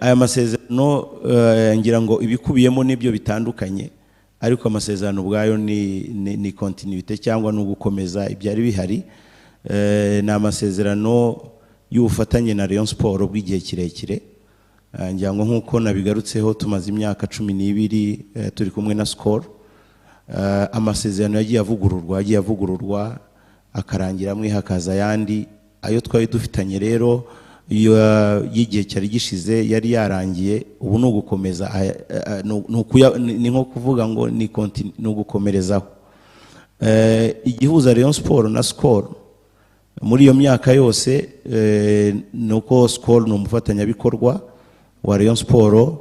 aya masezerano ngira ngo ibikubiyemo nibyo bitandukanye, ariko amasezerano ubwayo ni continuité cyangwa no gukomeza ibyari bihari. Ni amasezerano y'ubufatanye na Rayon Sport bw'igihe kirekire. Ngira ngo nkuko nabigarutseho tumaze imyaka 12 turi kumwe na Skol. Amasezerano yagiye avugururwa akarangira amwe hakaza yandi. Ayo twari dufitanye rero y'igihe cyari gishize yari yarangiye, ubu no gukomeza ni nko kuvuga ngo ni gukomerezaho. Igihuza Rayon Sport na Skol muri iyo myaka yose nuko Skol no umufatanyabikorwa wa Rayon Sport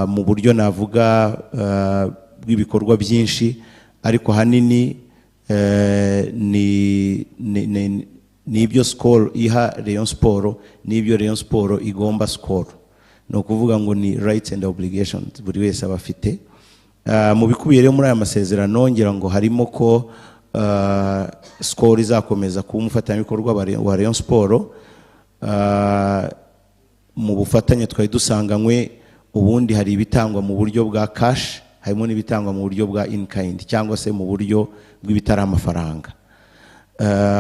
mu buryo navuga bw'ibikorwa byinshi, ariko hanini nibyo Skol iha Rayon Sport, nibyo Rayon Sport igomba Skol. No kuvuga ngo ni rights and obligations buri wese abafite. Mu bikubiye rero muri aya masezerano ngira ngo harimo ko Skol izakomeza kuba umufatanyabikorwa wa Rayon Sport. Mu bufatanye twari dusanganywe ubundi hari ibitangwa mu buryo bwa cash, harimo n'ibitangwa mu buryo bwa in kind cyangwa se mu buryo bw'ibitari amafaranga.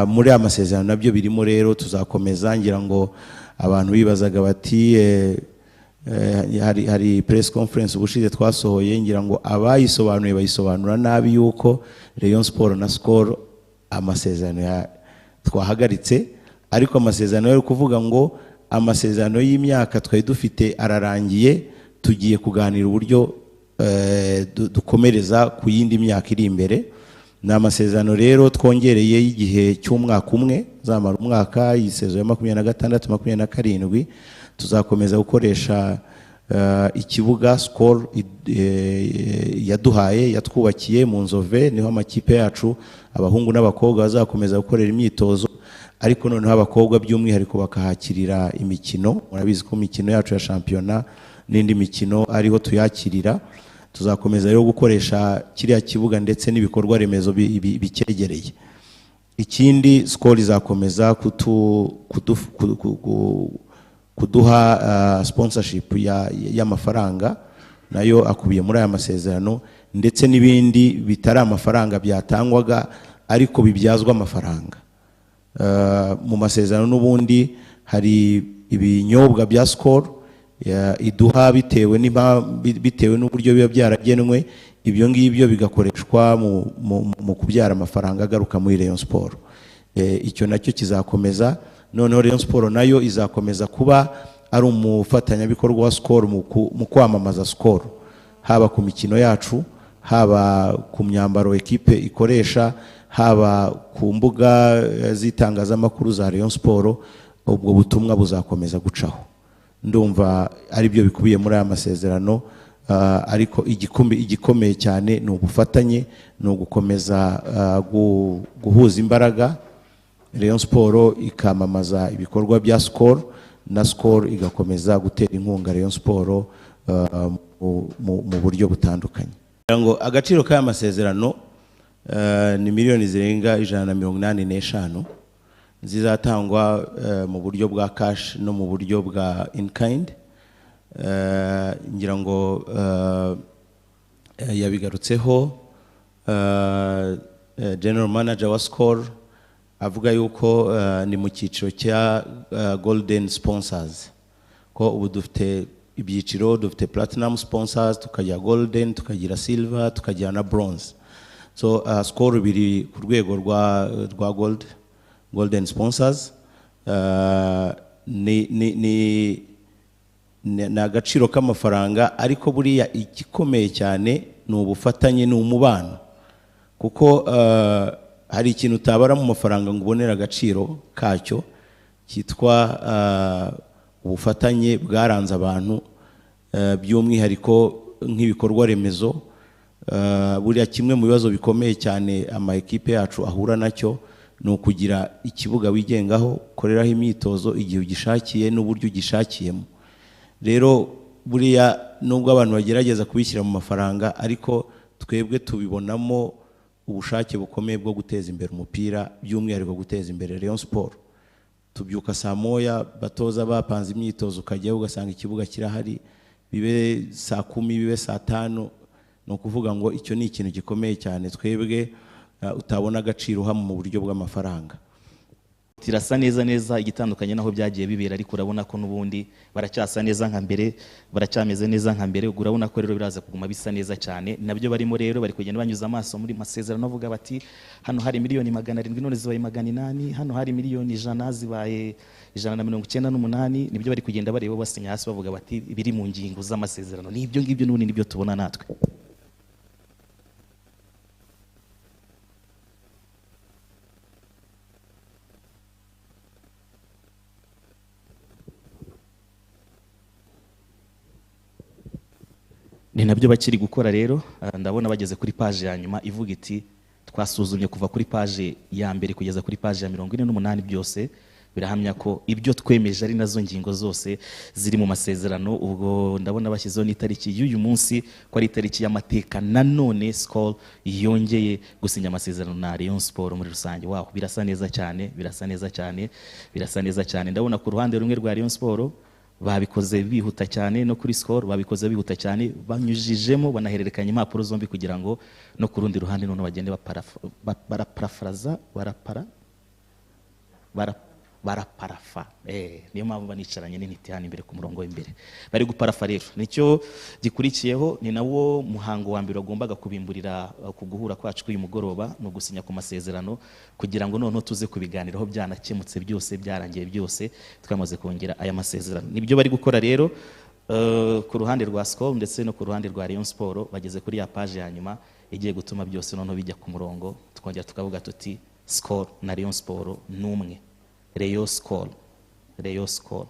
Muri amasezerano nabyo birimo rero tuzakomeza. Ngira ngo abantu bibazaga bati hari press conference ubushize twasohoye, ngira ngo abayisobanuye bayisobanura nabi yuko Rayon Sport na Skol amasezerano twahagaritse, ariko amasezerano yo kuvuga ngo amasezerano y'imyaka twari dufite ararangiye, tugiye kuganira uburyo dukomereza ku yindi myaka iri imbere. Ni amasezerano rero twongereye y'igihe cy'umwaka umwe, zamara umwaka yisezo ya 26-27 tuzakomeza gukoresha ikibuga Skol yaduhaye yatwubakiye mu Nzove, niho amakipe yacu abahungu n'abakobwa bazakomeza gukorera imyitozo, ariko noneho abakobwa by'umwihariko bakahakirira imikino. Murabizi ko imikino yacu ya shampiyona n'indi mikino ariho tuyakirira. Tuzakomeza rero gukoresha kiriya kibuga ndetse n'ibikorwa remezo bikegereye. Ikindi Skol izakomeza kuduha sponsorship y'amafaranga, nayo akubiye muri aya masezerano, ndetse n'ibindi bitari amafaranga byatangwaga ariko bibyazwa amafaranga. Mu masezerano n'ubundi hari ibinyobwa bya Skol iduha bitewe n'uburyo biba byaragenwe, ibyo ngibyo bigakoreshwa mu kubyara amafaranga agaruka muri Rayon Sport. Icyo nacyo kizakomeza. Noneho Rayon Sport nayo izakomeza kuba ari umufatanyabikorwa wa Skol mu kwamamaza Skol, haba ku mikino yacu, haba ku myambaro ekipe ikoresha, haba ku mbuga z'itangazamakuru za Rayon Sport. Ubwo butumwa buzakomeza gucaho. Ndumva ari byo bikubiye muri aya masezerano, ariko igikomeye cyane ni ubufatanye, no gukomeza guhuza imbaraga. Rayon Sport ikamamaza ibikorwa bya Skol, na Skol igakomeza gutera inkunga Rayon Sport mu buryo butandukanye. Ngo agaciro k'aya masezerano ni miliyoni zirenga 185 zizatangwa mu buryo bwa cash no mu buryo bwa in kind. Ngira ngo yabigarutseho General Manager wa Skol avuga yuko ni mu cyiciro cya golden sponsors, ko ubu dufite ibyiciro, dufite platinum sponsors, tukagira golden, tukagira silver, tukagira na bronze. So Skol biri ku rwego rwa golden sponsors. Ni agaciro k'amafaranga, ariko buriya igikomeye cyane ni ubufatanye, ni umubano, kuko hari ikintu utabara mu mafaranga ngo ubonera agaciro kacyo cyitwa ubufatanye bwaranze abantu, by'umwihariko nk'ibikorwa remezo. Buriya kimwe mu bibazo bikomeye cyane ama ekipe yacu ahura nacyo ni ukugira ikibuga wigengaho ukoreraho imyitozo igihe ugishakiye n'uburyo ugishakiyemo. Rero buriya nubwo abantu bagerageza kubishyira mu mafaranga, ariko twebwe tubibonamo ubushake bukomeye bwo guteza imbere umupira, by'umwihariko guteza imbere Rayon Sport. tubyuka saa moya batoza bapanze imyitozo ukajyaho ugasanga ikibuga kirahari, bibe saa 10 bibe saa 5. No kuvuga ngo icyo ni ikintu gikomeye cyane twebwe utabona agaciro hamwe mu buryo bw'amafaranga. Tirasa neza igitandukanye naho byagiye bibera, ariko urabona ko nubundi baracyasa neza nka mbere, baracyameze neza nka mbere. Urabona ko rero biraza kuguma bisa neza cyane. Nabyo barimo rero bari kugenda banyuza amaso muri masezerano avuga bati hano hari miliyoni 700 none zibaye 800, hano hari miliyoni 100 zibaye 198. Nibyo bari kugenda bareba basinya hasi bavuga bati biri mu ngingo z'amasezerano. Nibyo ngibyo n'ubundi nibyo tubona natwe. Ni nabyo bakiri gukora rero. Ndabona bageze kuri page ya nyuma ivuga iti twasuzumye kuva kuri page ya mbere kugeza kuri page ya 48 byose birahamya ko ibyo twemeje ari nazo ngingo zose ziri mu masezerano. Ubwo ndabona bashyizeho n'itariki y'uyu munsi ko ari itariki y'amateka. Nanone Skol yongeye gusinya amasezerano na Rayon Sport muri rusange. Wow, birasa neza cyane, birasa neza cyane, birasa neza cyane. Ndabona ku ruhande rumwe rwa Rayon Sport babikoze bihuta cyane, no kuri Skol babikoze bihuta cyane, banyujijemo banahererekanya impapuro zombi kugira ngo no ku rundi ruhande none bagende baraparafa. Niyo mpamvu banicaranye n'intiti hano imbere ku murongo w'imbere bari guparafa. Rero nicyo gikurikiyeho, ni nawo muhango wa mbere wagombaga kubimburira ku guhura kwacu k'uyu mugoroba no gusinya ku masezerano, kugira ngo noneho tuze kubiganiraho byanakemutse byose, byarangiye byose, twamaze kongera aya masezerano. Nibyo bari gukora rero ku ruhande rwa Skol ndetse no ku ruhande rwa Rayon Sport. Bageze kuri ya page ya nyuma igiye gutuma byose noneho bijya ku murongo, tukongera tukavuga tuti Skol na Rayon Sport n'umwe. Rayon Skol, Rayon Skol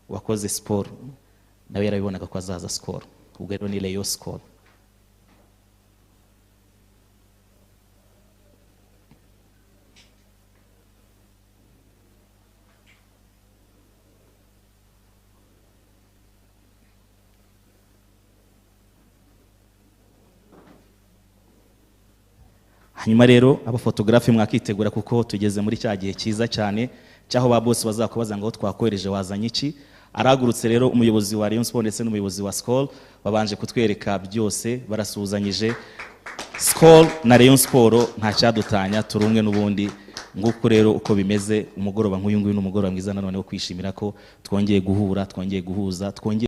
wakoze Sport nawe yarabibonaga ko azaza Skol. Ubwo rero ni Rayon Skol. Hanyuma rero abafotographe mwakitegura kuko tugeze muri cya gihe cyiza cyane cyaho ba boss bazakubaza ngo twakohereje wazanye iki. Aragurutse rero umuyobozi wa Rayon Sport ndetse n'umuyobozi wa Skol babanje kutwereka byose, barasuhuzanyije. Skol na Rayon Sport nta cyadutanya, turumwe n'ubundi. Nguko rero uko bimeze umugoroba nk'uyu nguyu n'umugoroba mwiza nanone wo kwishimira ko twongeye guhura, twongeye guhuza, twongeye